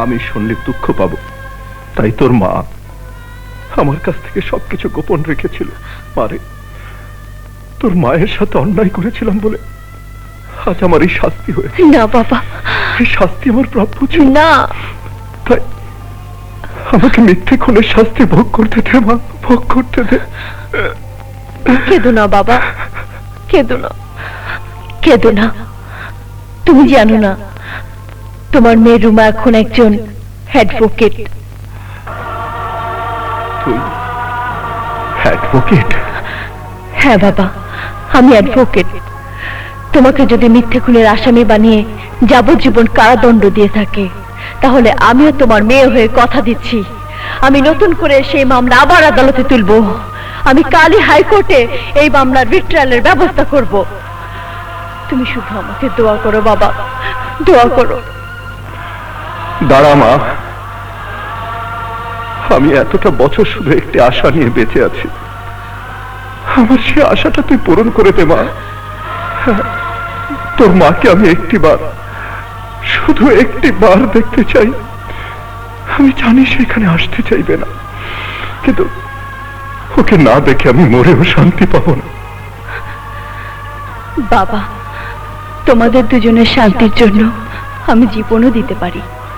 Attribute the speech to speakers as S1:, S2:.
S1: আমি শুনলে দুঃখ পাবো, তাই তোর মা আমার কাছ থেকে সবকিছু গোপন রেখেছিল। মারে, তোর মায়ের সাথে অন্যায় করেছিলাম বলে আজ আমার এই শাস্তি হয়েছে।
S2: না বাবা,
S1: এই শাস্তি আমার প্রাপ্য ছিল
S2: না।
S1: তাই আমাকে মিথ্যে খুনের শাস্তি ভোগ করতে দে মা, ভোগ করতে দে।
S2: কেঁদো না বাবা, কেঁদো না, কেঁদো না। তুমি জানো না তোমার মেয়ে রুমা এখন একজন অ্যাডভোকেট।
S1: তুই অ্যাডভোকেট?
S2: হ্যাঁ বাবা, আমি অ্যাডভোকেট। তোমাকে যদি মিথ্যে খুনের আসামি বানিয়ে যাবজ্জীবন কারাদণ্ড দিয়ে থাকে, তাহলে আমিও তোমার মেয়ে হয়ে কথা দিচ্ছি, আমি নতুন করে সেই মামলা আবার আদালতে তুলব। আমি কালই হাইকোর্টে এই মামলার রিট্রায়ালের ব্যবস্থা করব। তুমি শুধু আমাকে দোয়া করো বাবা, দোয়া করো।
S1: দাঁড়া মা, আমি এতটা বছর শুধু একটি আশা নিয়ে বেঁচে আছি, আমার সে আশাটা তুই পূরণ করে দে মা। তোর মাকে আমি একটিবার, শুধু একটিবার দেখতে চাই। আমি জানি সেখানে আসতে চাইবে না, কিন্তু ওকে না দেখে আমি মরেও শান্তি পাবো না।
S2: বাবা, তোমাদের দুজনের শান্তির জন্য আমি জীবনও দিতে পারি।